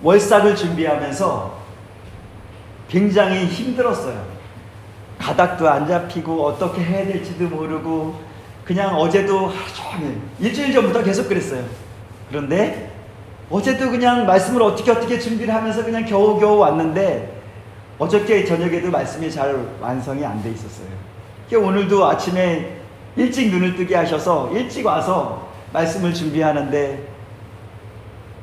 월삭을 준비하면서 굉장히 힘들었어요. 가닥도 안 잡히고 어떻게 해야 될지도 모르고 그냥 어제도 하루 종일 일주일 전부터 계속 그랬어요. 그런데 어제도 그냥 말씀을 어떻게 준비를 하면서 그냥 겨우겨우 왔는데 어저께 저녁에도 말씀이 잘 완성이 안 돼 있었어요. 오늘도 아침에 일찍 눈을 뜨게 하셔서 일찍 와서 말씀을 준비하는데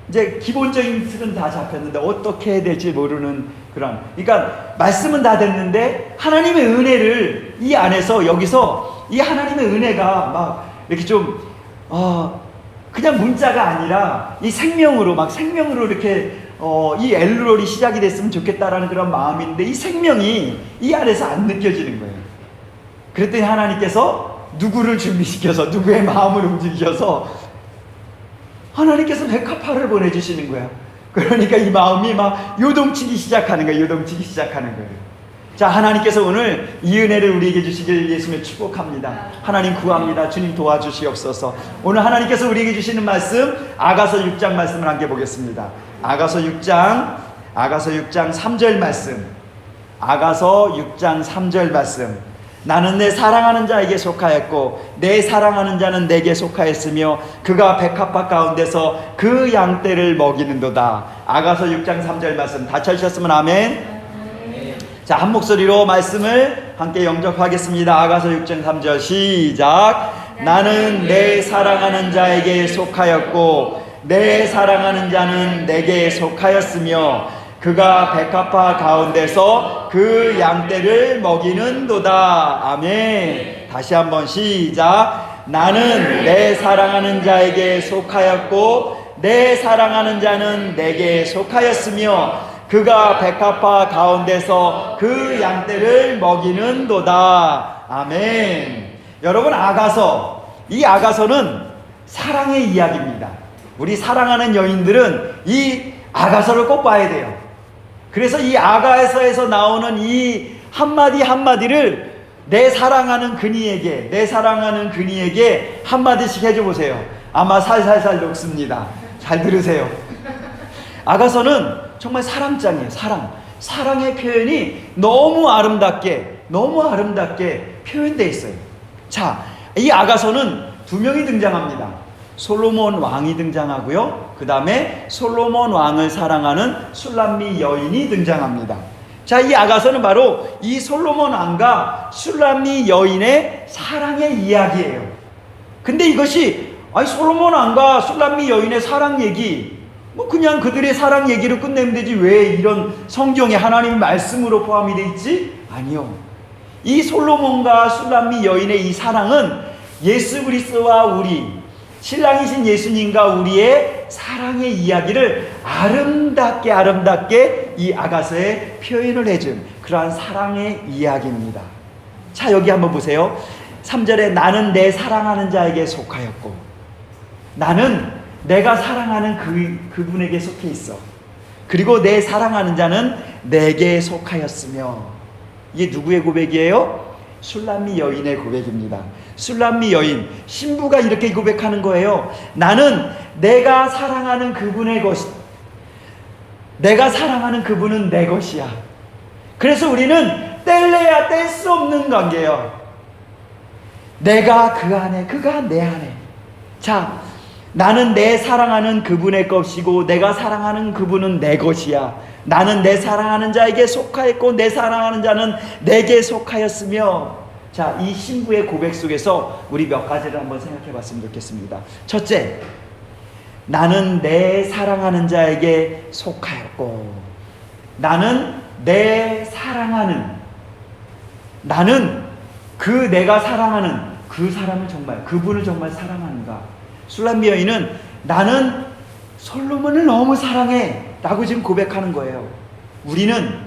이제 기본적인 틀은 다 잡혔는데 어떻게 해야 될지 모르는 그런, 그러니까 말씀은 다 됐는데 하나님의 은혜를 이 안에서 여기서 이 하나님의 은혜가 막 이렇게 좀 그냥 문자가 아니라 이 생명으로 이렇게 이 엘룰롤이 시작이 됐으면 좋겠다라는 그런 마음인데 이 생명이 이 안에서 안 느껴지는 거예요. 그랬더니 하나님께서 누구를 준비시켜서 누구의 마음을 움직여서 하나님께서 백합화를 보내주시는 거야. 그러니까 이 마음이 막 요동치기 시작하는 거예요. 자, 하나님께서 오늘 이 은혜를 우리에게 주시길 예수님의 축복합니다. 하나님 구합니다. 주님 도와주시옵소서. 오늘 하나님께서 우리에게 주시는 말씀 아가서 6장 말씀을 함께 보겠습니다. 아가서 6장 3절 말씀. 아가서 6장 3절 말씀. 나는 내 사랑하는 자에게 속하였고 내 사랑하는 자는 내게 속하였으며 그가 백합화 가운데서 그 양떼를 먹이는도다. 아가서 6장 3절 말씀 다 찾으셨으면 아멘. 자, 한 목소리로 말씀을 함께 영접하겠습니다. 아가서 6장 3절 시작. 나는 내 사랑하는 자에게 속하였고 내 사랑하는 자는 내게 속하였으며 그가 백합화 가운데서 그 양떼를 먹이는도다. 아멘. 다시 한번 시작. 나는 내 사랑하는 자에게 속하였고 내 사랑하는 자는 내게 속하였으며 그가 백합화 가운데서 그 양떼를 먹이는도다. 아멘. 여러분, 이 아가서는 사랑의 이야기입니다. 우리 사랑하는 여인들은 이 아가서를 꼭 봐야 돼요. 그래서 이 아가서에서 나오는 이 한마디 한마디를 내 사랑하는 그니에게 한마디씩 해줘보세요. 아마 살살살 녹습니다. 잘 들으세요. 아가서는 정말 사랑장이에요. 사랑의 표현이 너무 아름답게 표현되어 있어요. 자, 이 아가서는 두 명이 등장합니다. 솔로몬 왕이 등장하고요. 그 다음에 솔로몬 왕을 사랑하는 슐람미 여인이 등장합니다. 자, 이 아가서는 바로 이 솔로몬 왕과 슐람미 여인의 사랑의 이야기예요. 근데 이것이 솔로몬 왕과 슐람미 여인의 사랑 얘기, 그냥 그들의 사랑 얘기로 끝내면 되지 왜 이런 성경에 하나님 말씀으로 포함이 돼 있지? 아니요. 이 솔로몬과 슐람미 여인의 이 사랑은 예수 그리스도와 우리 신랑이신 예수님과 우리의 사랑의 이야기를 아름답게 이 아가서에 표현을 해준 그러한 사랑의 이야기입니다. 자, 여기 한번 보세요. 3절에 나는 내 사랑하는 자에게 속하였고, 나는 내가 사랑하는 그분에게 속해 있어. 그리고 내 사랑하는 자는 내게 속하였으며. 이게 누구의 고백이에요? 슐람미 여인의 고백입니다. 슐람미 여인, 신부가 이렇게 고백하는 거예요. 나는 내가 사랑하는 그분의 내가 사랑하는 그분은 내 것이야. 그래서 우리는 뗄래야 뗄 수 없는 관계예요. 내가 그 안에, 그가 내 안에. 자, 나는 내 사랑하는 그분의 것이고 내가 사랑하는 그분은 내 것이야. 나는 내 사랑하는 자에게 속하였고 내 사랑하는 자는 내게 속하였으며. 자, 이 신부의 고백 속에서 우리 몇 가지를 한번 생각해 봤으면 좋겠습니다. 첫째, 나는 내 사랑하는 자에게 속하였고, 나는 내 사랑하는, 나는 내가 사랑하는 그 사람을 정말, 그분을 정말 사랑하는가. 슐람미 여인은 나는 솔로몬을 너무 사랑해 라고 지금 고백하는 거예요. 우리는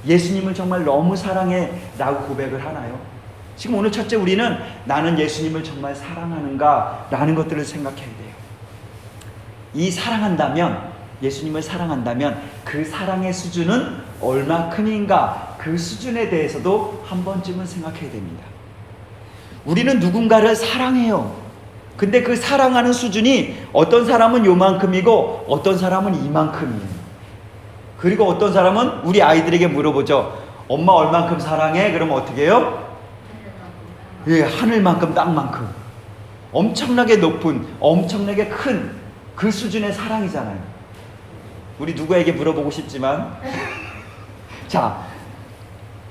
예수님을 정말 너무 사랑해 라고 고백을 하나요? 지금 오늘 첫째, 우리는 나는 예수님을 정말 사랑하는가 라는 것들을 생각해야 돼요. 이 사랑한다면, 예수님을 사랑한다면 그 사랑의 수준은 얼마큼인가, 그 수준에 대해서도 한 번쯤은 생각해야 됩니다. 우리는 누군가를 사랑해요. 근데 그 사랑하는 수준이 어떤 사람은 요만큼이고 어떤 사람은 이만큼이에요. 그리고 어떤 사람은 우리 아이들에게 물어보죠. 엄마 얼만큼 사랑해? 그러면 어떻게 해요? 예, 하늘만큼 땅만큼. 엄청나게 높은, 엄청나게 큰 그 수준의 사랑이잖아요. 우리 누구에게 물어보고 싶지만 자,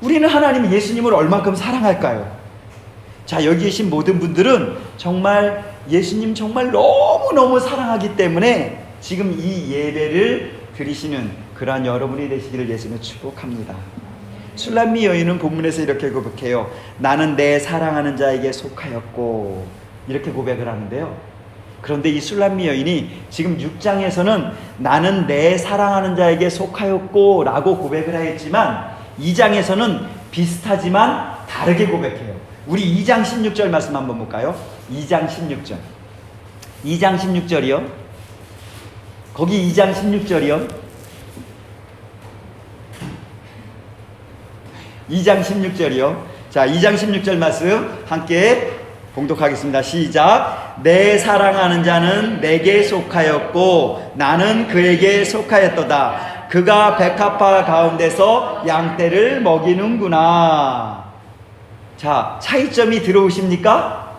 우리는 하나님 예수님을 얼만큼 사랑할까요? 자, 여기 계신 모든 분들은 정말 예수님 정말 너무너무 사랑하기 때문에 지금 이 예배를 드리시는 그러한 여러분이 되시기를 예수님을 축복합니다. 술람미 여인은 본문에서 이렇게 고백해요. 나는 내 사랑하는 자에게 속하였고, 이렇게 고백을 하는데요. 그런데 이 술람미 여인이 지금 6장에서는 나는 내 사랑하는 자에게 속하였고 라고 고백을 하였지만 2장에서는 비슷하지만 다르게 고백해요. 우리 2장 16절 말씀 한번 볼까요? 2장 16절. 2장 16절이요. 거기 2장 16절이요. 2장 16절이요. 자, 2장 16절 말씀 함께 봉독하겠습니다. 시작. 내 사랑하는 자는 내게 속하였고 나는 그에게 속하였도다. 그가 백합화 가운데서 양떼를 먹이는구나. 자, 차이점이 들어오십니까?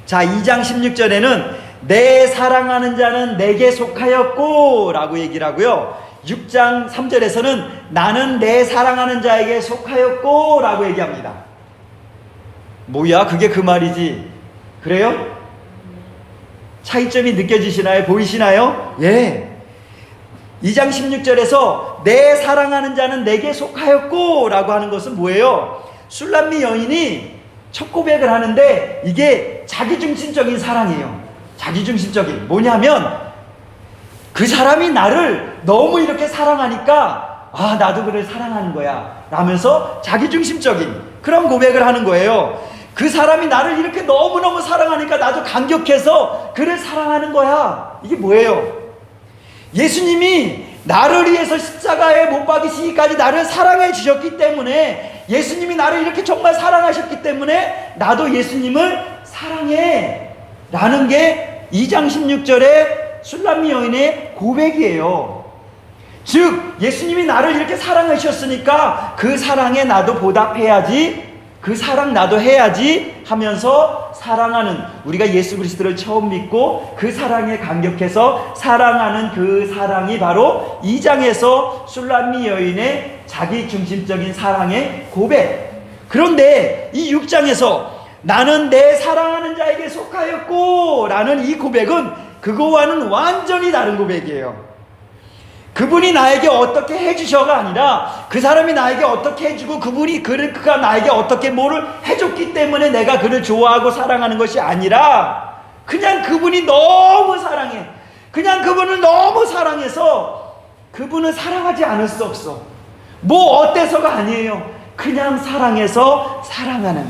자, 2장 16절에는 내 사랑하는 자는 내게 속하였고 라고 얘기를 하고요. 6장 3절에서는 나는 내 사랑하는 자에게 속하였고 라고 얘기합니다. 뭐야? 그게 그 말이지. 그래요? 차이점이 느껴지시나요? 보이시나요? 예. 2장 16절에서 내 사랑하는 자는 내게 속하였고 라고 하는 것은 뭐예요? 술람미 여인이 첫 고백을 하는데 이게 자기중심적인 사랑이에요. 자기중심적인. 뭐냐면 그 사람이 나를 너무 이렇게 사랑하니까 아, 나도 그를 사랑하는 거야 라면서 자기중심적인 그런 고백을 하는 거예요. 그 사람이 나를 이렇게 너무너무 사랑하니까 나도 감격해서 그를 사랑하는 거야. 이게 뭐예요? 예수님이 나를 위해서 십자가에 못 박이시기까지 나를 사랑해 주셨기 때문에, 예수님이 나를 이렇게 정말 사랑하셨기 때문에 나도 예수님을 사랑해 라는 게 2장 16절의 술람미 여인의 고백이에요. 즉 예수님이 나를 이렇게 사랑해 주셨으니까 그 사랑에 나도 보답해야지, 그 사랑 나도 해야지 하면서 사랑하는, 우리가 예수 그리스도를 처음 믿고 그 사랑에 감격해서 사랑하는 그 사랑이 바로 2장에서 술람미 여인의 자기중심적인 사랑의 고백. 그런데 이 6장에서 나는 내 사랑하는 자에게 속하였고 라는 이 고백은 그거와는 완전히 다른 고백이에요. 그분이 나에게 어떻게 해주셔가 아니라 그 사람이 나에게 어떻게 해주고 그가 나에게 어떻게 뭐를 해줬기 때문에 내가 그를 좋아하고 사랑하는 것이 아니라 그냥 그분이 너무 사랑해. 그냥 그분을 너무 사랑해서 그분을 사랑하지 않을 수 없어. 뭐 어때서가 아니에요. 그냥 사랑해서 사랑하는,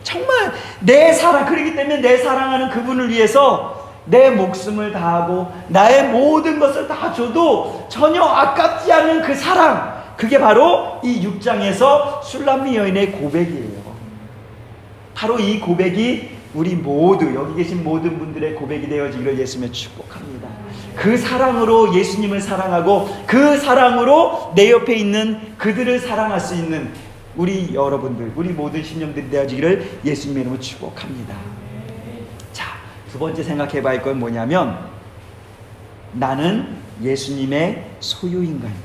정말 내 사랑, 그렇기 때문에 내 사랑하는 그분을 위해서 내 목숨을 다하고 나의 모든 것을 다 줘도 전혀 아깝지 않은 그 사랑, 그게 바로 이 6장에서 술람미 여인의 고백이에요. 바로 이 고백이 우리 모두, 여기 계신 모든 분들의 고백이 되어지기를 예수님의 축복합니다. 그 사랑으로 예수님을 사랑하고 그 사랑으로 내 옆에 있는 그들을 사랑할 수 있는 우리 여러분들, 우리 모든 심령들이 되어지기를 예수님의 이름으로 축복합니다. 두 번째 생각해 봐야 할 건 뭐냐면, 나는 예수님의 소유인간입니다.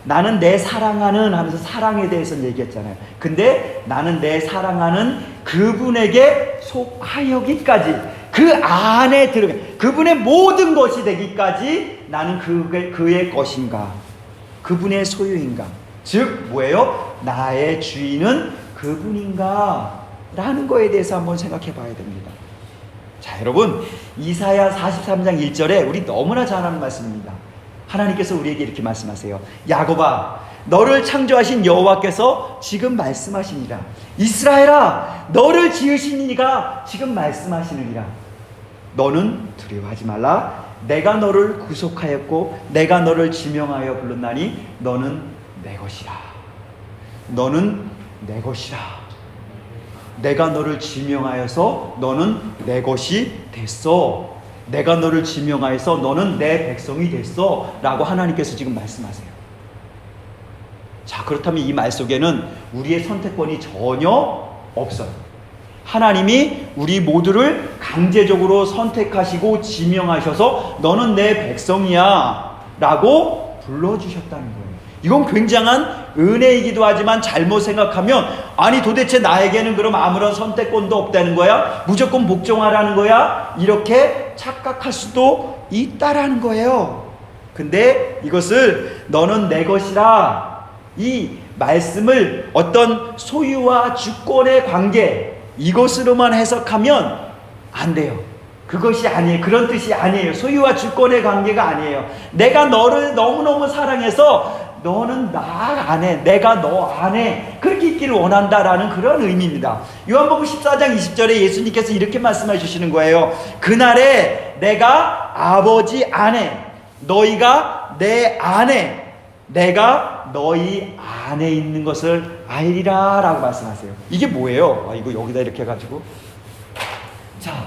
나는 내 사랑하는 하면서 사랑에 대해서 얘기했잖아요. 근데 나는 내 사랑하는 그분에게 속하여기까지, 그 안에 들어가, 그분의 모든 것이 되기까지 나는 그의 것인가, 그분의 소유인가. 즉 뭐예요? 나의 주인은 그분인가 라는 거에 대해서 한번 생각해 봐야 됩니다. 자, 여러분, 이사야 43장 1절에 우리 너무나 잘 아는 말씀입니다. 하나님께서 우리에게 이렇게 말씀하세요. 야곱아, 너를 창조하신 여호와께서 지금 말씀하시니라. 이스라엘아, 너를 지으신 이가 지금 말씀하시느니라. 너는 두려워하지 말라. 내가 너를 구속하였고 내가 너를 지명하여 불렀나니 너는 내 것이라. 너는 내 것이라. 내가 너를 지명하여서 너는 내 것이 됐어. 내가 너를 지명하여서 너는 내 백성이 됐어. 라고 하나님께서 지금 말씀하세요. 자, 그렇다면 이 말 속에는 우리의 선택권이 전혀 없어요. 하나님이 우리 모두를 강제적으로 선택하시고 지명하셔서 너는 내 백성이야 라고 불러주셨다는 거예요. 이건 굉장한 은혜이기도 하지만 잘못 생각하면 아니 도대체 나에게는 그럼 아무런 선택권도 없다는 거야? 무조건 복종하라는 거야? 이렇게 착각할 수도 있다라는 거예요. 근데 이것을 너는 내 것이라 이 말씀을 어떤 소유와 주권의 관계 이것으로만 해석하면 안 돼요. 그것이 아니에요. 그런 뜻이 아니에요. 소유와 주권의 관계가 아니에요. 내가 너를 너무너무 사랑해서 너는 나 안에, 내가 너 안에 그렇게 있기를 원한다라는 그런 의미입니다. 요한복음 14장 20절에 예수님께서 이렇게 말씀해 주시는 거예요. 그날에 내가 아버지 안에, 너희가 내 안에, 내가 너희 안에 있는 것을 알리라 라고 말씀하세요. 이게 뭐예요? 이거 여기다 이렇게 해가지고, 자,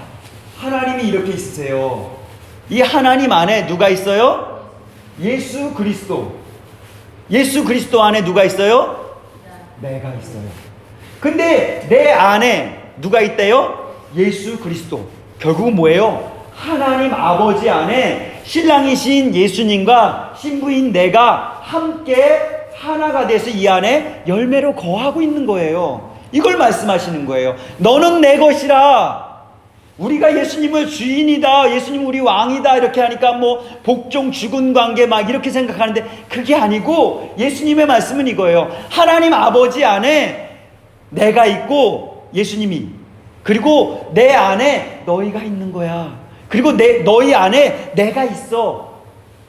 하나님이 이렇게 있으세요. 이 하나님 안에 누가 있어요? 예수 그리스도. 예수 그리스도 안에 누가 있어요? 내가 있어요. 근데 내 안에 누가 있대요? 예수 그리스도. 결국은 뭐예요? 하나님 아버지 안에 신랑이신 예수님과 신부인 내가 함께 하나가 돼서 이 안에 열매로 거하고 있는 거예요. 이걸 말씀하시는 거예요. 너는 내 것이라. 우리가 예수님을 주인이다, 예수님 우리 왕이다 이렇게 하니까 뭐 복종 주군 관계 막 이렇게 생각하는데 그게 아니고 예수님의 말씀은 이거예요. 하나님 아버지 안에 내가 있고 예수님이, 그리고 내 안에 너희가 있는 거야. 그리고 너희 안에 내가 있어.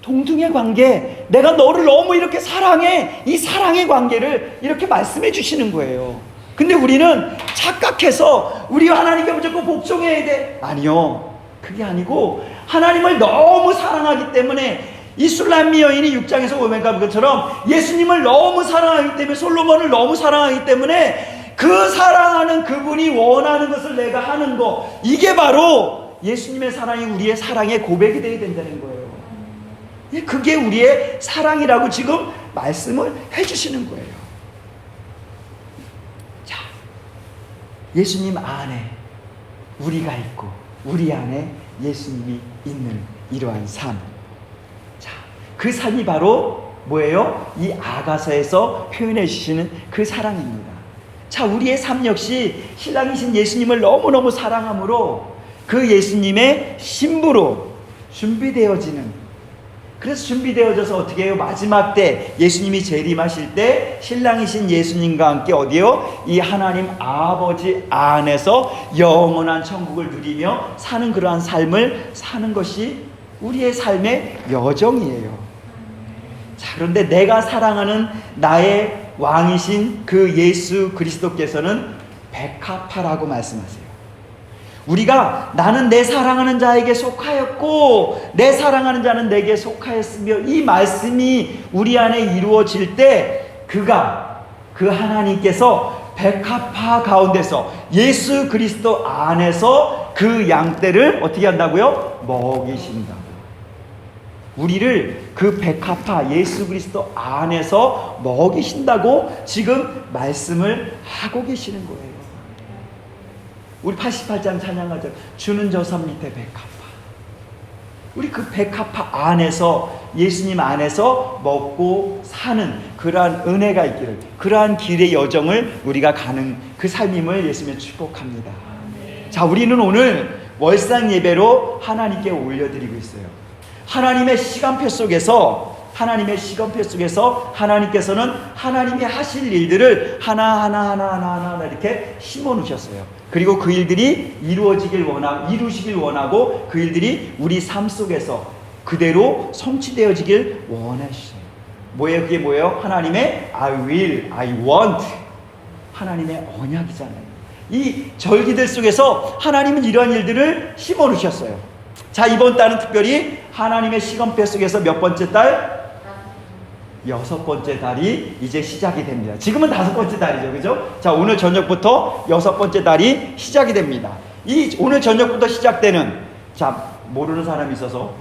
동등의 관계. 내가 너를 너무 이렇게 사랑해. 이 사랑의 관계를 이렇게 말씀해 주시는 거예요. 근데 우리는 착각해서 우리 하나님께 무조건 복종해야 돼. 아니요. 그게 아니고 하나님을 너무 사랑하기 때문에 이 술람미 여인이 6장에서 보면 것처럼 예수님을 너무 사랑하기 때문에, 솔로몬을 너무 사랑하기 때문에 그 사랑하는 그분이 원하는 것을 내가 하는 거, 이게 바로 예수님의 사랑이 우리의 사랑의 고백이 되어야 된다는 거예요. 그게 우리의 사랑이라고 지금 말씀을 해주시는 거예요. 예수님 안에 우리가 있고 우리 안에 예수님이 있는 이러한 삶. 자, 그 삶이 바로 뭐예요? 이 아가서에서 표현해 주시는 그 사랑입니다. 자, 우리의 삶 역시 신랑이신 예수님을 너무너무 사랑함으로 그 예수님의 신부로 준비되어지는, 그래서 준비되어져서 어떻게 해요? 마지막 때 예수님이 재림하실 때 신랑이신 예수님과 함께 어디요? 이 하나님 아버지 안에서 영원한 천국을 누리며 사는 그러한 삶을 사는 것이 우리의 삶의 여정이에요. 자, 그런데 내가 사랑하는 나의 왕이신 그 예수 그리스도께서는 백합화라고 말씀하세요. 우리가 나는 내 사랑하는 자에게 속하였고 내 사랑하는 자는 내게 속하였으며, 이 말씀이 우리 안에 이루어질 때 그 하나님께서 백합화 가운데서 예수 그리스도 안에서 그 양떼를 어떻게 한다고요? 먹이신다고. 우리를 그 백합화 예수 그리스도 안에서 먹이신다고 지금 말씀을 하고 계시는 거예요. 우리 88장 찬양하죠. 주는 저 산 밑에 백합화. 우리 그 백합화 안에서, 예수님 안에서 먹고 사는 그러한 은혜가 있기를, 그러한 길의 여정을 우리가 가는 그 삶임을 예수님을 축복합니다. 자, 우리는 오늘 월상 예배로 하나님께 올려드리고 있어요. 하나님의 시간표 속에서 하나님께서는 하나님이 하실 일들을 하나하나 이렇게 심어 놓으셨어요. 그리고 그 일들이 이루시길 원하고 그 일들이 우리 삶 속에서 그대로 성취되어지길 원하시죠. 그게 뭐예요? 하나님의 I will, I want. 하나님의 언약이잖아요. 이 절기들 속에서 하나님은 이러한 일들을 심어 놓으셨어요. 자, 이번 달은 특별히 하나님의 시간표 속에서 몇 번째 달? 여섯 번째 달이 이제 시작이 됩니다. 지금은 다섯 번째 달이죠. 그죠? 자, 오늘 저녁부터 여섯 번째 달이 시작이 됩니다. 이 오늘 저녁부터 시작되는, 자, 모르는 사람이 있어서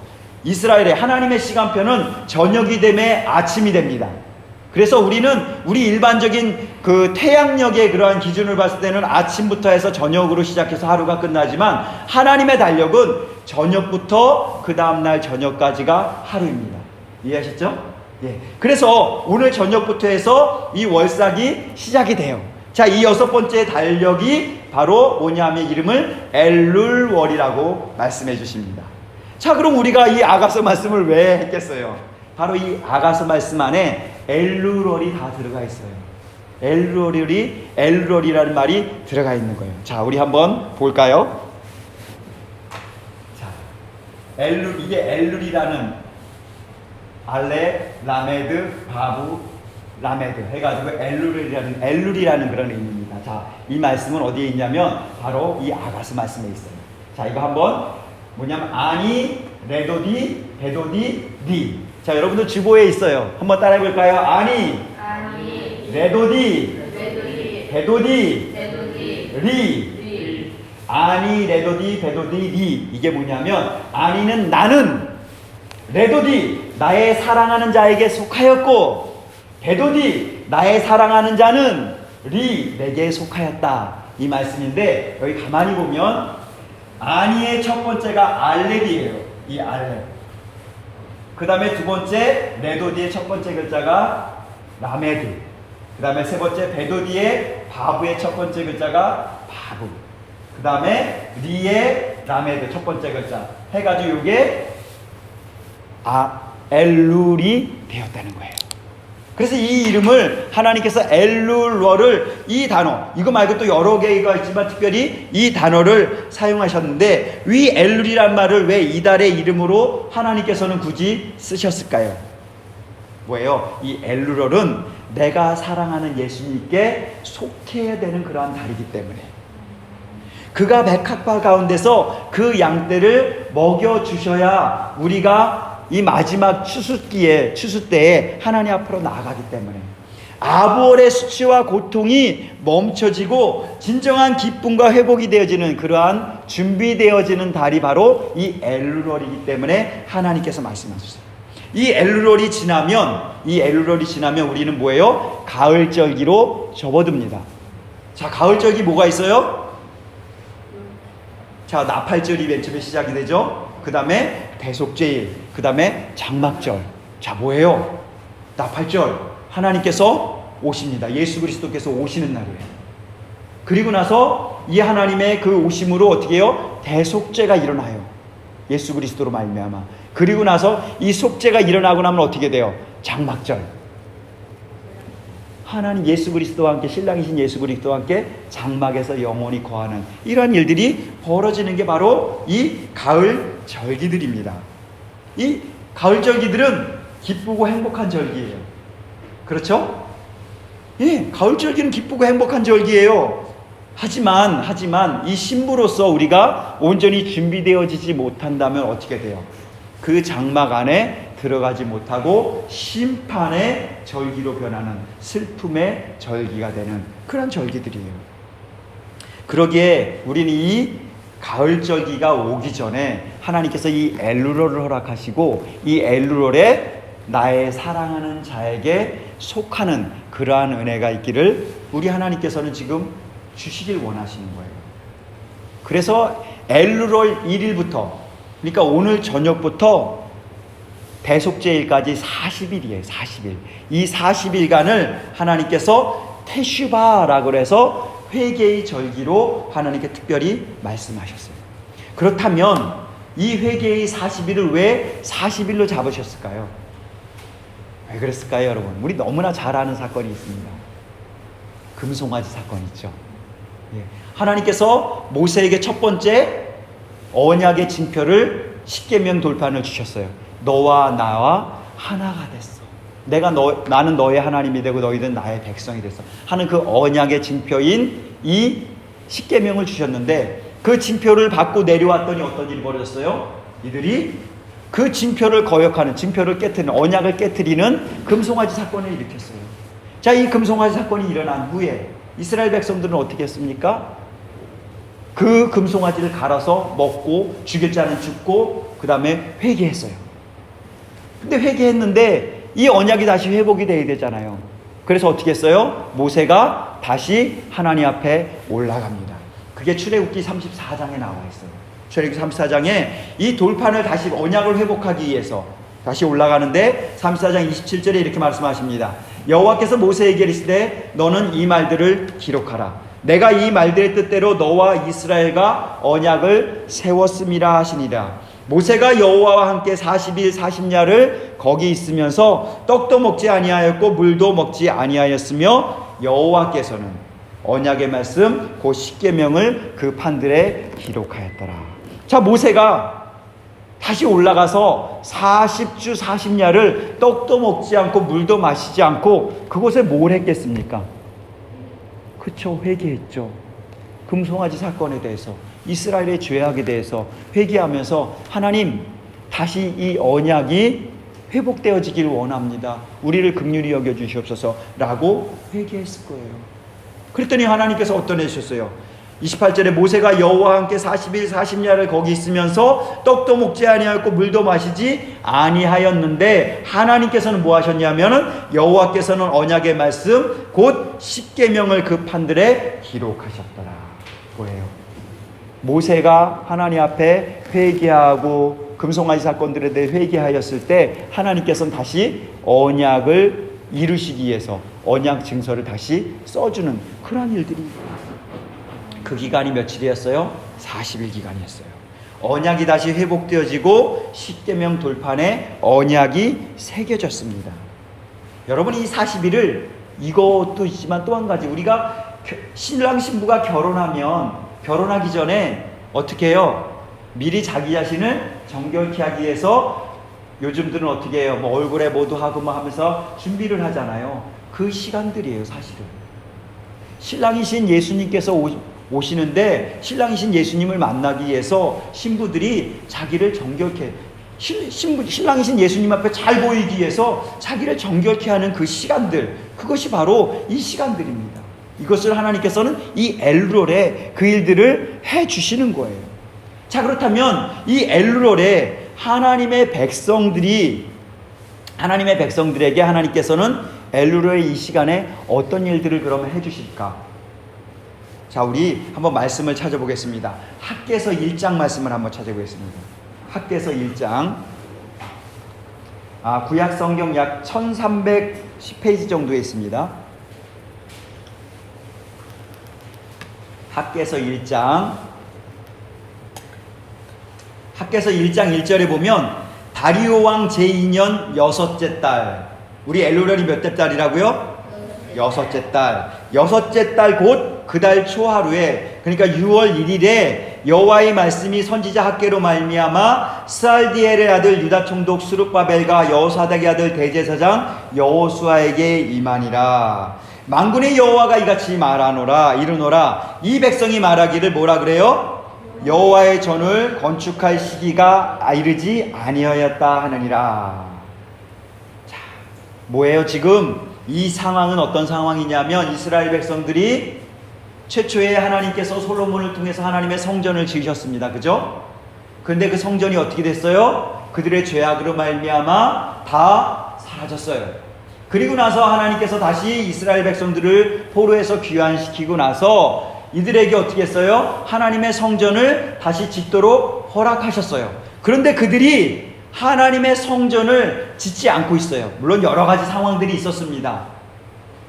이스라엘의 하나님의 시간표는 저녁이 되면 아침이 됩니다. 그래서 우리 일반적인 그 태양력의 그러한 기준을 봤을 때는 아침부터 해서 저녁으로 시작해서 하루가 끝나지만 하나님의 달력은 저녁부터 그 다음날 저녁까지가 하루입니다. 이해하셨죠? 예. 그래서 오늘 저녁부터 해서 이 월삭이 시작이 돼요. 자, 이 여섯 번째 달력이 바로 뭐냐면 이름을 엘룰월이라고 말씀해 주십니다. 자, 그럼 우리가 이 아가서 말씀을 왜 했겠어요? 바로 이 아가서 말씀 안에 엘룰월이 다 들어가 있어요. 엘룰월이라는 말이 들어가 있는 거예요. 자, 우리 한번 볼까요? 자, 이게 엘룰이라는 알레, 라메드, 바부, 라메드 해가지고 엘룰이라는 그런 의미입니다. 자, 이 말씀은 어디에 있냐면 바로 이 아가서 말씀에 있어요. 자, 이거 한번 뭐냐면 아니, 레도디, 베도디, 니. 자, 여러분들 주보에 있어요. 한번 따라해 볼까요? 아니, 레도디, 베도디, 리. 아니, 레도디, 베도디, 리. 이게 뭐냐면 아니는 나는, 레도디 나의 사랑하는 자에게 속하였고, 베도디 나의 사랑하는 자는 리 내게 속하였다. 이 말씀인데 여기 가만히 보면 아니의 첫 번째가 알렙이에요. 이 알렙. 그 다음에 두 번째 레도디의 첫 번째 글자가 라메드. 그 다음에 세 번째 베도디의 바부의 첫 번째 글자가 바부. 그 다음에 리의 라메드 첫 번째 글자 해가지고 이게 엘룰이 되었다는 거예요. 그래서 이 이름을 하나님께서 엘룰월을, 이 단어, 이거 말고 또 여러 개가 있지만 특별히 이 단어를 사용하셨는데 이 엘룰이란 말을 왜 이달의 이름으로 하나님께서는 굳이 쓰셨을까요? 뭐예요? 이 엘룰월은 내가 사랑하는 예수님께 속해야 되는 그러한 달이기 때문에, 그가 백합화 가운데서 그 양떼를 먹여주셔야 우리가 이 마지막 추수 때에 하나님 앞으로 나아가기 때문에 아부월의 수치와 고통이 멈춰지고 진정한 기쁨과 회복이 되어지는 그러한 준비되어지는 달이 바로 이 엘룰월이기 때문에 하나님께서 말씀하셨어요. 이 엘룰월이 지나면 우리는 뭐예요? 가을절기로 접어듭니다. 자, 가을절기 뭐가 있어요? 자, 나팔절이 맨 처음에 시작이 되죠. 그 다음에 대속제일, 그 다음에 장막절. 자, 뭐예요? 나팔절. 하나님께서 오십니다. 예수 그리스도께서 오시는 날이에요. 그리고 나서 이 하나님의 그 오심으로 어떻게 해요? 대속제가 일어나요. 예수 그리스도로 말미암아. 그리고 나서 이 속죄가 일어나고 나면 어떻게 돼요? 장막절. 하나님 예수 그리스도와 함께, 신랑이신 예수 그리스도와 함께 장막에서 영원히 거하는 이러한 일들이 벌어지는 게 바로 이 가을 절기들입니다. 이 가을 절기들은 기쁘고 행복한 절기예요. 그렇죠? 예, 가을 절기는 기쁘고 행복한 절기예요. 하지만 이 신부로서 우리가 온전히 준비되어지지 못한다면 어떻게 돼요? 그 장막 안에 들어가지 못하고 심판의 절기로 변하는 슬픔의 절기가 되는 그런 절기들이에요. 그러기에 우리는 이 가을 절기가 오기 전에 하나님께서 이 엘룰월을 허락하시고 이 엘룰월에 나의 사랑하는 자에게 속하는 그러한 은혜가 있기를 우리 하나님께서는 지금 주시길 원하시는 거예요. 그래서 엘룰월 1일부터, 그러니까 오늘 저녁부터 대속제일까지 40일이에요. 40일. 이 40일간을 하나님께서 테슈바라고 해서 회개의 절기로 하나님께 특별히 말씀하셨어요. 그렇다면 이 회개의 40일을 왜 40일로 잡으셨을까요? 왜 그랬을까요, 여러분? 우리 너무나 잘 아는 사건이 있습니다. 금송아지 사건 있죠. 예. 하나님께서 모세에게 첫 번째 언약의 징표를 십계명 돌판을 주셨어요. 너와 나와 하나가 됐어. 나는 너의 하나님이 되고 너희는 나의 백성이 됐어 하는 그 언약의 징표인 이 십계명을 주셨는데 그 징표를 받고 내려왔더니 어떤 일이 벌어졌어요? 이들이 그 징표를 거역하는, 징표를 깨트리는, 언약을 깨트리는 금송아지 사건을 일으켰어요. 자, 이 금송아지 사건이 일어난 후에 이스라엘 백성들은 어떻게 했습니까? 그 금송아지를 갈아서 먹고 죽일 자는 죽고 그 다음에 회개했어요. 근데 회개했는데 이 언약이 다시 회복이 돼야 되잖아요. 그래서 어떻게 했어요? 모세가 다시 하나님 앞에 올라갑니다. 그게 출애굽기 34장에 나와 있어요. 출애굽기 34장에 이 돌판을 다시 언약을 회복하기 위해서 다시 올라가는데 34장 27절에 이렇게 말씀하십니다. 여호와께서 모세에게 이르시되 너는 이 말들을 기록하라. 내가 이 말들의 뜻대로 너와 이스라엘과 언약을 세웠음이라 하시니라. 모세가 여호와와 함께 40일 40야를 거기 있으면서 떡도 먹지 아니하였고 물도 먹지 아니하였으며 여호와께서는 언약의 말씀 곧 십계명을 그 판들에 기록하였더라. 자, 모세가 다시 올라가서 40주 40야를 떡도 먹지 않고 물도 마시지 않고 그곳에 뭘 했겠습니까? 그쵸, 회개했죠. 금송아지 사건에 대해서, 이스라엘의 죄악에 대해서 회개하면서 하나님, 다시 이 언약이 회복되어지길 원합니다. 우리를 긍휼히 여겨주시옵소서 라고 회개했을 거예요. 그랬더니 하나님께서 어떤 해주셨어요? 28절에 모세가 여호와와 함께 40일 40야를 거기 있으면서 떡도 먹지 아니하였고 물도 마시지 아니하였는데 하나님께서는 뭐 하셨냐면은 여호와께서는 언약의 말씀 곧 십계명을 그 판들에 기록하셨더라. 뭐예요? 모세가 하나님 앞에 회개하고 금송아지 사건들에 대해 회개하였을 때 하나님께서는 다시 언약을 이루시기 위해서 언약 증서를 다시 써주는 그러한 일들이, 그 기간이 며칠이었어요? 40일 기간이었어요. 언약이 다시 회복되어지고 십계명 돌판에 언약이 새겨졌습니다. 여러분, 이 40일을, 이것도 있지만 또 한 가지, 우리가 신랑 신부가 결혼하기 전에 어떻게 해요? 미리 자기 자신을 정결케 하기 위해서 요즘들은 어떻게 해요? 뭐 얼굴에 뭐도 하고 뭐 하면서 준비를 하잖아요. 그 시간들이에요, 사실은. 신랑이신 예수님께서 오시는데 신랑이신 예수님을 만나기 위해서 신부들이 자기를 정결케, 신랑이신 예수님 앞에 잘 보이기 위해서 자기를 정결케 하는 그 시간들, 그것이 바로 이 시간들입니다. 이것을 하나님께서는 이 엘룰에 그 일들을 해 주시는 거예요. 자, 그렇다면 이 엘룰에 하나님의 백성들에게 하나님께서는 엘룰의 이 시간에 어떤 일들을 그러면 해 주실까? 자, 우리 한번 말씀을 찾아보겠습니다. 학개서 1장 말씀을 한번 찾아보겠습니다. 학개서 1장. 구약 성경 약 1310페이지 정도에 있습니다. 학개서 1장. 학개서 1장 1절에 보면 다리오 왕 제2년 여섯째 달. 우리 엘룰이 몇 대 딸이라고요? 여섯째 달. 여섯째 달 곧 그 달 초하루에, 그러니까 6월 1일에 여호와의 말씀이 선지자 학개로 말미암아 스알디엘의 아들 유다 총독 스룹바벨과 여호사닥의 아들 대제사장 여호수아에게 임하니라. 만군의 여호와가 이같이 말하노라. 이르노라. 이 백성이 말하기를 뭐라 그래요? 여호와의 전을 건축할 시기가 이르지 아니하였다 하느니라. 자, 뭐예요? 지금 이 상황은 어떤 상황이냐면 이스라엘 백성들이 최초에 하나님께서 솔로몬을 통해서 하나님의 성전을 지으셨습니다. 그죠? 그런데 그 성전이 어떻게 됐어요? 그들의 죄악으로 말미암아 다 사라졌어요. 그리고 나서 하나님께서 다시 이스라엘 백성들을 포로에서 귀환시키고 나서 이들에게 어떻게 했어요? 하나님의 성전을 다시 짓도록 허락하셨어요. 그런데 그들이 하나님의 성전을 짓지 않고 있어요. 물론 여러 가지 상황들이 있었습니다.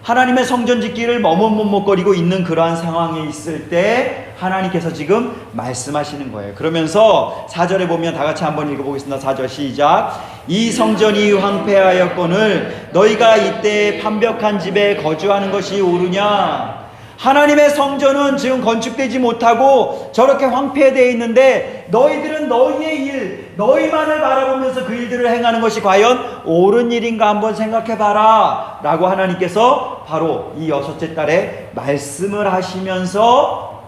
하나님의 성전 짓기를 머뭇머뭇거리고 있는 그러한 상황에 있을 때 하나님께서 지금 말씀하시는 거예요. 그러면서 4절에 보면 다 같이 한번 읽어보겠습니다. 4절 시작. 이 성전이 황폐하였거늘 너희가 이때 판벽한 집에 거주하는 것이 옳으냐? 하나님의 성전은 지금 건축되지 못하고 저렇게 황폐되어 있는데 너희들은 너희의 일, 너희만을 바라보면서 그 일들을 행하는 것이 과연 옳은 일인가 한번 생각해봐라 라고 하나님께서 바로 이 여섯째 달에 말씀을 하시면서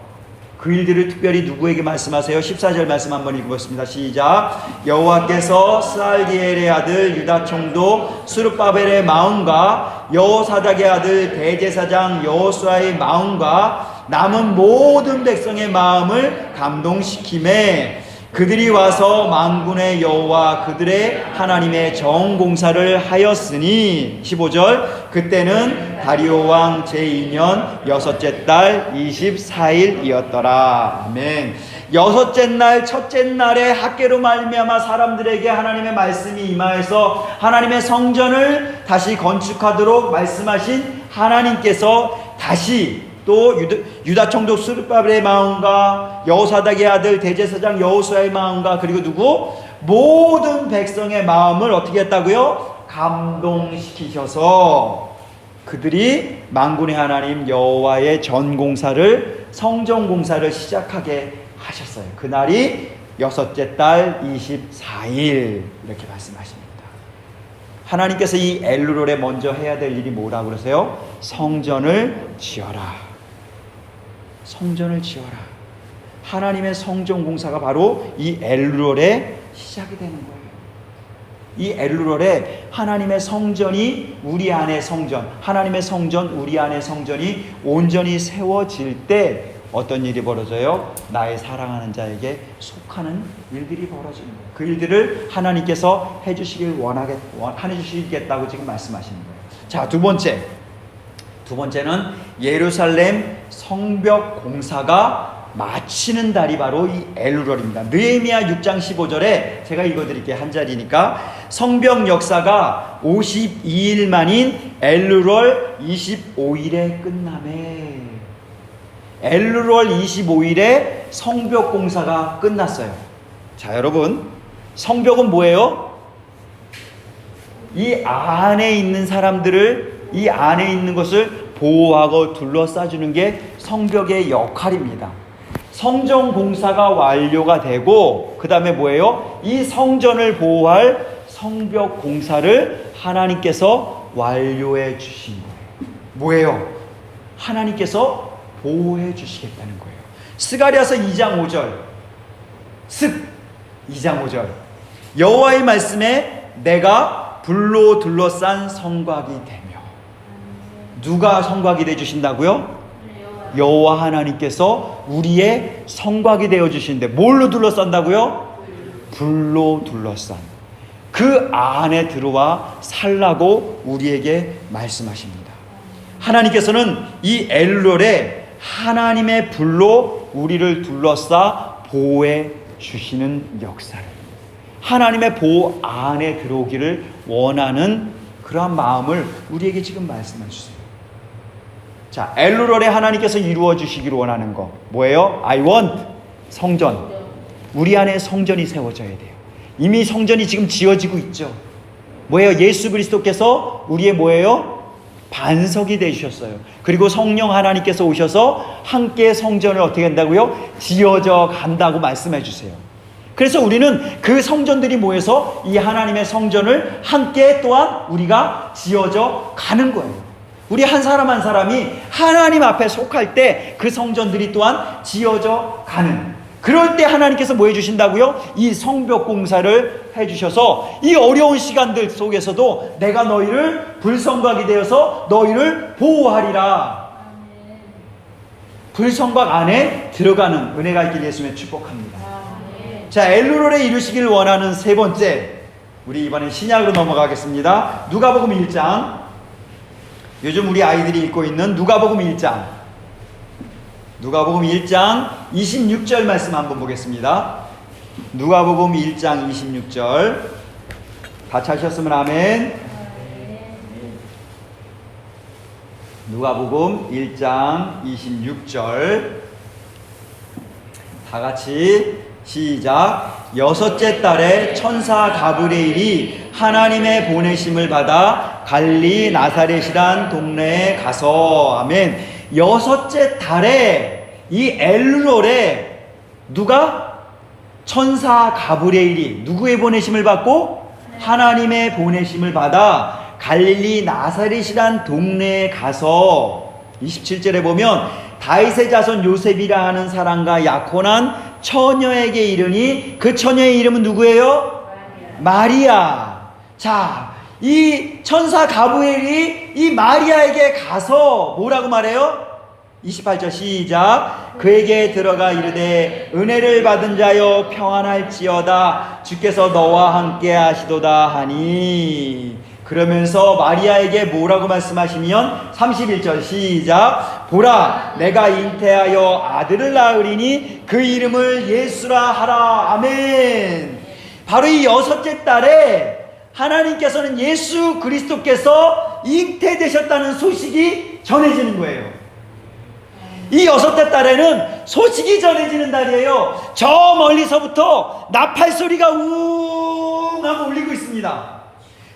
그 일들을 특별히 누구에게 말씀하세요? 14절 말씀 한번 읽어보겠습니다. 시작. 여호와께서 스알디엘의 아들 유다 총독 스룹바벨의 마음과 여호사닥의 아들 대제사장 여호수아의 마음과 남은 모든 백성의 마음을 감동시키매 그들이 와서 만군의 여호와 그들의 하나님의 정공사를 하였으니 15절 그때는 다리오 왕 제2년 여섯째 달 24일이었더라. 아멘. 여섯째 날 첫째 날에 학계로 말미암아 사람들에게 하나님의 말씀이 임하여서 하나님의 성전을 다시 건축하도록 말씀하신 하나님께서 다시 또 유다 총독 스룹바벨의 마음과 여호사닥의 아들 대제사장 여호수아의 마음과 그리고 누구? 모든 백성의 마음을 어떻게 했다고요? 감동시키셔서 그들이 만군의 하나님 여호와의 전공사를 성전공사를 시작하게 하셨어요. 그날이 여섯째 달 24일 이렇게 말씀하십니다. 하나님께서 이 엘루롤에 먼저 해야 될 일이 뭐라고 그러세요? 성전을 지어라. 성전을 지어라. 하나님의 성전 공사가 바로 이 엘루롤에 시작이 되는 거예요. 이 엘루롤에 하나님의 성전이 우리 안에 성전, 하나님의 성전 우리 안에 성전이 온전히 세워질 때 어떤 일이 벌어져요? 나의 사랑하는 자에게 속하는 일들이 벌어지는 거예요. 그 일들을 하나님께서 해주시겠다고 지금 말씀하시는 거예요. 자, 두 번째는 예루살렘 성벽 공사가 마치는 달이 바로 이 엘루롤입니다. 느헤미야 6장 15절에 제가 읽어드릴게요. 한 자리니까 성벽 역사가 52일 만인 엘루롤 25일에 끝나매. 엘루롤 25일에 성벽 공사가 끝났어요. 자, 여러분, 성벽은 뭐예요? 이 안에 있는 사람들을, 이 안에 있는 것을 보호하고 둘러싸주는 게 성벽의 역할입니다. 성전 공사가 완료가 되고 그 다음에 뭐예요? 이 성전을 보호할 성벽 공사를 하나님께서 완료해 주신 거예요. 뭐예요? 하나님께서 보호해 주시겠다는 거예요. 스가랴서 2장 5절 2장 5절 여호와의 말씀에 내가 불로 둘러싼 성곽이 되며. 누가 성곽이 되어 주신다고요? 여호와 하나님께서 우리의 성곽이 되어 주시는데 뭘로 둘러싼다고요? 불로 둘러싼. 그 안에 들어와 살라고 우리에게 말씀하십니다. 하나님께서는 이 엘룰에 하나님의 불로 우리를 둘러싸 보호해 주시는 역사를, 하나님의 보호 안에 들어오기를 원하는 그러한 마음을 우리에게 지금 말씀해 주세요. 자, 엘루롤에 하나님께서 이루어 주시기를 원하는 거 뭐예요? I want 성전. 우리 안에 성전이 세워져야 돼요. 이미 성전이 지금 지어지고 있죠. 뭐예요? 예수 그리스도께서 우리의 뭐예요? 반석이 되주셨어요. 그리고 성령 하나님께서 오셔서 함께 성전을 어떻게 한다고요? 지어져 간다고 말씀해 주세요. 그래서 우리는 그 성전들이 모여서 이 하나님의 성전을 함께 또한 우리가 지어져 가는 거예요. 우리 한 사람 한 사람이 하나님 앞에 속할 때 그 성전들이 또한 지어져 가는, 그럴 때 하나님께서 뭐 해주신다고요? 이 성벽 공사를 해주셔서 이 어려운 시간들 속에서도 내가 너희를 불성곽이 되어서 너희를 보호하리라. 불성곽 안에 들어가는 은혜가 있기를 예수님의 축복합니다. 자, 엘루롤에 이루시기를 원하는 세 번째, 우리 이번엔 신약으로 넘어가겠습니다. 누가복음 1장. 요즘 우리 아이들이 읽고 있는 누가복음 1장. 누가복음 1장 26절 말씀 한번 보겠습니다. 누가복음 1장 26절. 다 찾으셨으면 아멘. 누가복음 1장 26절. 다 같이 시작. 여섯째 달에 천사 가브리엘이 하나님의 보내심을 받아 갈리 나사렛이란 동네에 가서, 아멘. 여섯째 달에 이 엘룰롤에 누가? 천사 가브리엘이 누구의 보내심을 받고? 하나님의 보내심을 받아 갈릴리 나사렛이란 동네에 가서 27절에 보면 다윗의 자손 요셉이라 하는 사람과 약혼한 처녀에게 이르니 그 처녀의 이름은 누구예요? 마리아. 자, 이 천사 가브리엘이 이 마리아에게 가서 뭐라고 말해요? 28절 시작. 그에게 들어가 이르되 은혜를 받은 자여 평안할지어다 주께서 너와 함께 하시도다 하니. 그러면서 마리아에게 뭐라고 말씀하시면 31절 시작. 보라 내가 잉태하여 아들을 낳으리니 그 이름을 예수라 하라. 아멘. 바로 이 여섯째 달에 하나님께서는 예수 그리스도께서 잉태되셨다는 소식이 전해지는 거예요. 이 여섯째 달에는 소식이 전해지는 달이에요. 저 멀리서부터 나팔 소리가 우웅 하고 울리고 있습니다.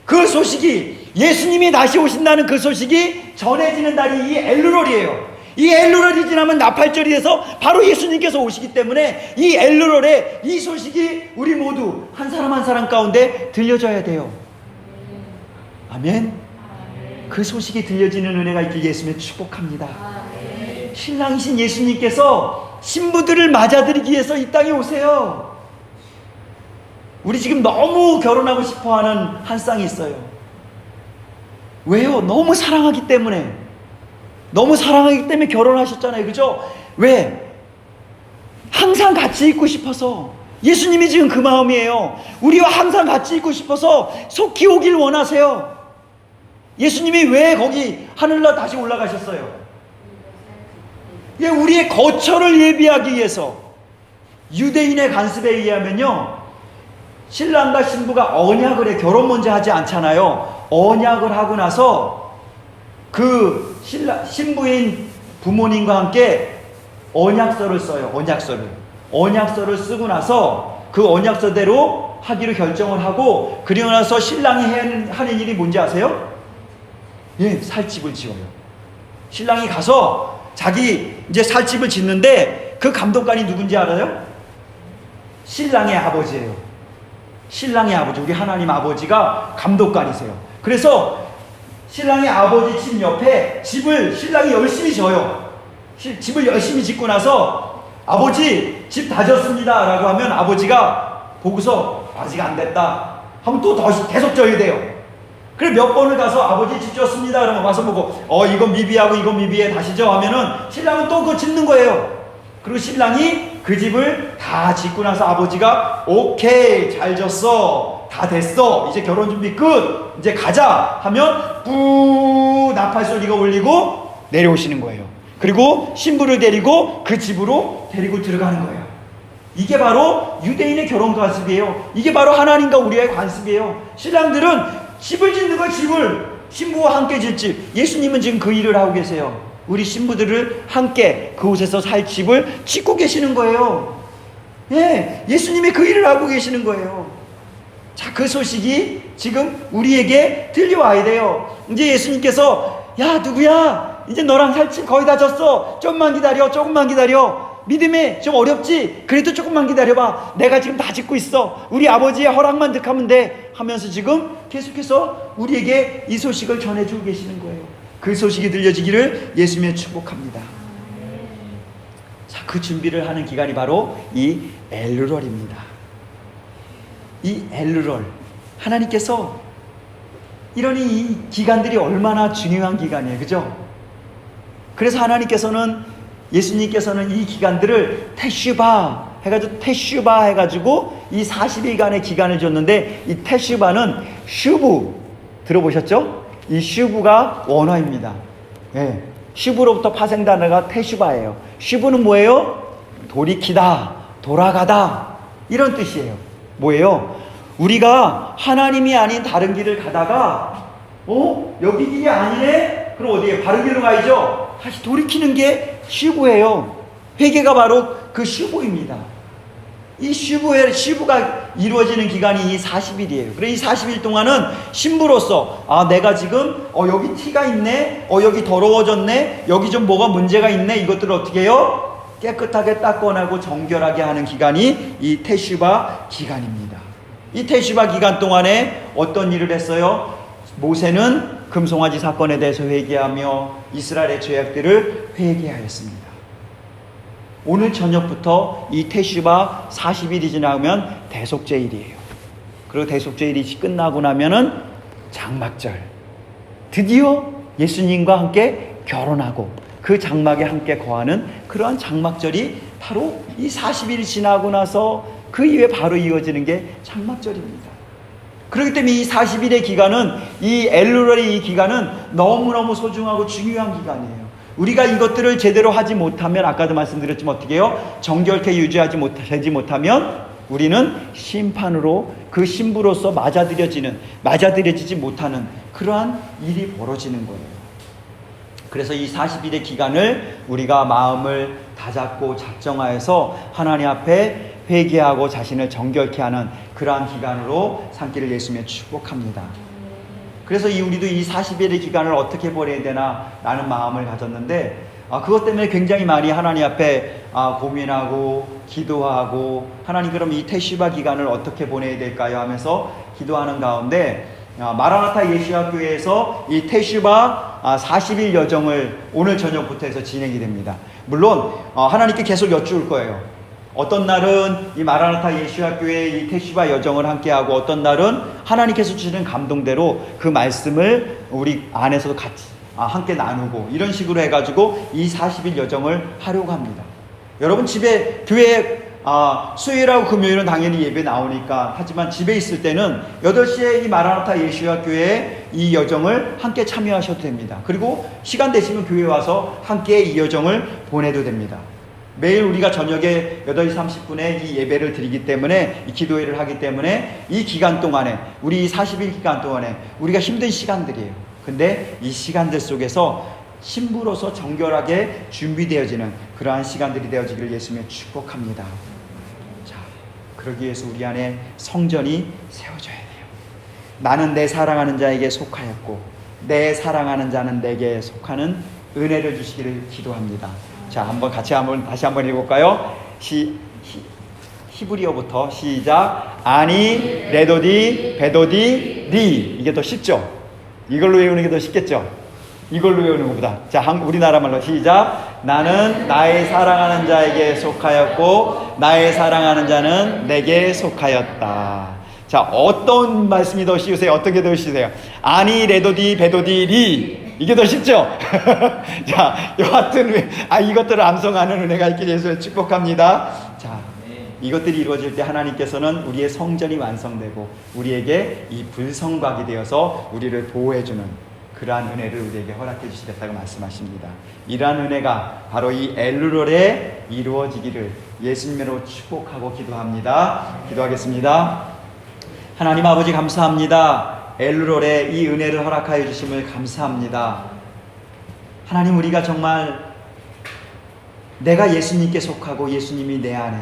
그 소식이, 예수님이 다시 오신다는 그 소식이 전해지는 달이 이 엘루롤이에요. 이 엘루롤이 지나면 나팔절이 돼서 바로 예수님께서 오시기 때문에 이 엘루롤에 이 소식이 우리 모두 한 사람 한 사람 가운데 들려져야 돼요. 아멘. 그 소식이 들려지는 은혜가 있길 예수님을 축복합니다. 신랑이신 예수님께서 신부들을 맞아들이기 위해서 이 땅에 오세요. 우리 지금 너무 결혼하고 싶어하는 한 쌍이 있어요. 왜요? 너무 사랑하기 때문에. 너무 사랑하기 때문에 결혼하셨잖아요. 그죠? 왜? 항상 같이 있고 싶어서. 예수님이 지금 그 마음이에요. 우리와 항상 같이 있고 싶어서 속히 오길 원하세요. 예수님이 왜 거기 하늘로 다시 올라가셨어요? 예, 우리의 거처를 예비하기 위해서. 유대인의 관습에 의하면요, 신랑과 신부가 언약을 해. 결혼 먼저 하지 않잖아요. 언약을 하고 나서 그 신부인 부모님과 함께 언약서를 써요. 언약서를 쓰고 나서 그 언약서대로 하기로 결정을 하고, 그리고 나서 신랑이 하는 일이 뭔지 아세요? 예, 살집을 지어요. 신랑이 가서 자기 이제 살집을 짓는데 그 감독관이 누군지 알아요? 신랑의 아버지예요. 신랑의 아버지, 우리 하나님 아버지가 감독관이세요. 그래서 신랑의 아버지 집 옆에 집을 신랑이 열심히 져요. 집을 열심히 짓고 나서 아버지 집 다 졌습니다 라고 하면 아버지가 보고서 아직 안 됐다 하면 또 계속 져야 돼요. 그래 몇 번을 가서 아버지 집 졌습니다 그러면 와서 보고 이건 미비하고 이건 미비해 다시 져 하면은 신랑은 또 그거 짓는 거예요. 그리고 신랑이 그 집을 다 짓고 나서 아버지가 오케이 잘 졌어 다 됐어 이제 결혼 준비 끝 이제 가자 하면 뿌 나팔 소리가 울리고 내려오시는 거예요. 그리고 신부를 데리고 그 집으로 데리고 들어가는 거예요. 이게 바로 유대인의 결혼 관습이에요. 이게 바로 하나님과 우리의 관습이에요. 신랑들은 집을 짓는 거, 집을 신부와 함께 짓 집. 예수님은 지금 그 일을 하고 계세요. 우리 신부들을 함께 그곳에서 살 집을 짓고 계시는 거예요. 예, 예수님이 그 일을 하고 계시는 거예요. 자, 그 소식이 지금 우리에게 들려와야 돼요. 이제 예수님께서 야 누구야 이제 너랑 살 집 거의 다 졌어. 조금만 기다려. 믿음이 좀 어렵지? 그래도 조금만 기다려봐. 내가 지금 다 짓고 있어. 우리 아버지의 허락만 득하면 돼 하면서 지금 계속해서 우리에게 이 소식을 전해주고 계시는 거예요. 그 소식이 들려지기를 예수님의 축복합니다. 자, 그 준비를 하는 기간이 바로 이 엘루롤입니다. 이 엘루롤, 하나님께서 이러니 이 기간들이 얼마나 중요한 기간이에요. 그죠? 그래서 예수님께서는 이 기간들을 테슈바 해가지고 이 40일간의 기간을 줬는데, 이 테슈바는 슈브 들어보셨죠? 이 슈브가 원어입니다. 예, 슈브로부터 파생 단어가 테슈바예요. 슈브는 뭐예요? 돌이키다, 돌아가다 이런 뜻이에요. 뭐예요? 우리가 하나님이 아닌 다른 길을 가다가 여기 길이 아니네? 그럼 어디에? 바른 길로 가야죠. 다시 돌이키는 게 슈브예요. 회개가 바로 그 슈브입니다. 이 슈브가 이루어지는 기간이 이 40일이에요. 그래 이 40일 동안은 신부로서 내가 지금 여기 티가 있네, 여기 더러워졌네, 여기 좀 뭐가 문제가 있네, 이것들을 어떻게 해요? 깨끗하게 닦아내고 정결하게 하는 기간이 이 테슈바 기간입니다. 이 테슈바 기간 동안에 어떤 일을 했어요? 모세는 금송아지 사건에 대해서 회개하며 이스라엘의 죄악들을 회개하였습니다. 오늘 저녁부터 이 테슈바 40일이 지나면 대속죄일이에요. 그리고 대속죄일이 끝나고 나면은 장막절. 드디어 예수님과 함께 결혼하고 그 장막에 함께 거하는 그러한 장막절이 바로 이 40일이 지나고 나서 그 이후에 바로 이어지는 게 장막절입니다. 그렇기 때문에 이 40일의 기간은, 이 엘루렐의 이 기간은 너무너무 소중하고 중요한 기간이에요. 우리가 이것들을 제대로 하지 못하면, 아까도 말씀드렸지만 어떻게 해요? 정결케 되지 못하면 우리는 심판으로, 그 신부로서 맞아들여지지 못하는 그러한 일이 벌어지는 거예요. 그래서 이 40일의 기간을 우리가 마음을 다잡고 작정하여서 하나님 앞에 회개하고 자신을 정결케 하는 그러한 기간으로 삼기를 예수님의 축복합니다. 그래서 우리도 이 40일의 기간을 어떻게 보내야 되나 라는 마음을 가졌는데, 그것 때문에 굉장히 많이 하나님 앞에 고민하고 기도하고, 하나님 그럼 이 테슈바 기간을 어떻게 보내야 될까요 하면서 기도하는 가운데, 마라나타 예수학교에서 이 테슈바 40일 여정을 오늘 저녁부터 해서 진행이 됩니다. 물론 하나님께 계속 여쭈을 거예요. 어떤 날은 이 마라나타 예수학교의 이 테슈바 여정을 함께하고, 어떤 날은 하나님께서 주시는 감동대로 그 말씀을 우리 안에서도 같이 함께 나누고, 이런 식으로 해가지고 이 40일 여정을 하려고 합니다. 여러분 집에, 교회 수요일하고 금요일은 당연히 예배 나오니까 하지만, 집에 있을 때는 8시에 이 마라나타 예수학교의 이 여정을 함께 참여하셔도 됩니다. 그리고 시간 되시면 교회 와서 함께 이 여정을 보내도 됩니다. 매일 우리가 저녁에 8시 30분에 이 예배를 드리기 때문에, 이 기도회를 하기 때문에, 이 기간 동안에, 우리 40일 기간 동안에 우리가 힘든 시간들이에요. 근데 이 시간들 속에서 신부로서 정결하게 준비되어지는 그러한 시간들이 되어지기를 예수님의 축복합니다. 자, 그러기 위해서 우리 안에 성전이 세워져야 돼요. 나는 내 사랑하는 자에게 속하였고 내 사랑하는 자는 내게 속하는 은혜를 주시기를 기도합니다. 자, 다시 한번 읽어볼까요? 히브리어부터 시작. 아니 레도디 베도디 리. 이게 더 쉽죠? 이걸로 외우는 게 더 쉽겠죠? 이걸로 외우는 것보다. 자, 우리나라 말로 시작. 나는 나의 사랑하는 자에게 속하였고 나의 사랑하는 자는 내게 속하였다. 자, 어떤 말씀이 더 쉬우세요? 어떤 게 더 쉬우세요? 아니 레도디 베도디 리. 이게 더 쉽죠? 자, 여하튼 이것들을 암송하는 은혜가 있기를 예수를 축복합니다. 자, 이것들이 이루어질 때 하나님께서는 우리의 성전이 완성되고 우리에게 이 불성곽이 되어서 우리를 보호해주는 그러한 은혜를 우리에게 허락해 주시겠다고 말씀하십니다. 이러한 은혜가 바로 이 엘루렐에 이루어지기를 예수님으로 축복하고 기도합니다. 기도하겠습니다. 하나님 아버지 감사합니다. 엘루렐에 이 은혜를 허락하여 주심을 감사합니다. 하나님, 우리가 정말 내가 예수님께 속하고 예수님이 내 안에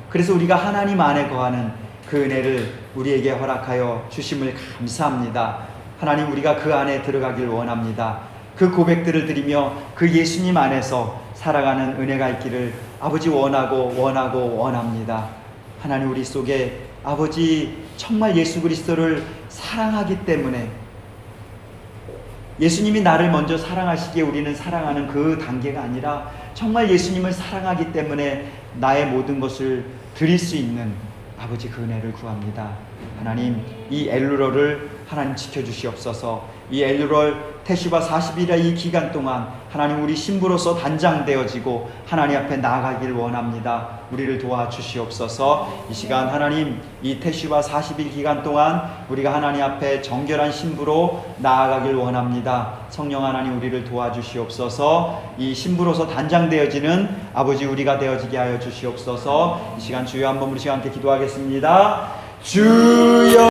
그래서 우리가 하나님 안에 거하는 그 은혜를 우리에게 허락하여 주심을 감사합니다. 하나님, 우리가 그 안에 들어가길 원합니다. 그 고백들을 드리며 그 예수님 안에서 살아가는 은혜가 있기를 아버지 원합니다. 하나님, 우리 속에 아버지 정말 예수 그리스도를 사랑하기 때문에, 예수님이 나를 먼저 사랑하시기에 우리는 사랑하는 그 단계가 아니라 정말 예수님을 사랑하기 때문에 나의 모든 것을 드릴 수 있는 아버지 그 은혜를 구합니다. 하나님, 이 엘루렐을 하나님 지켜주시옵소서. 이 엘루렐 테슈바 40일의 이 기간 동안 하나님, 우리 신부로서 단장되어지고 하나님 앞에 나아가길 원합니다. 우리를 도와주시옵소서. 이 시간 하나님, 이 테슈바 40일 기간 동안 우리가 하나님 앞에 정결한 신부로 나아가길 원합니다. 성령 하나님, 우리를 도와주시옵소서. 이 신부로서 단장되어지는 아버지 우리가 되어지게 하여 주시옵소서. 이 시간 주여 한번 우리 시간 함께 기도하겠습니다. 주여.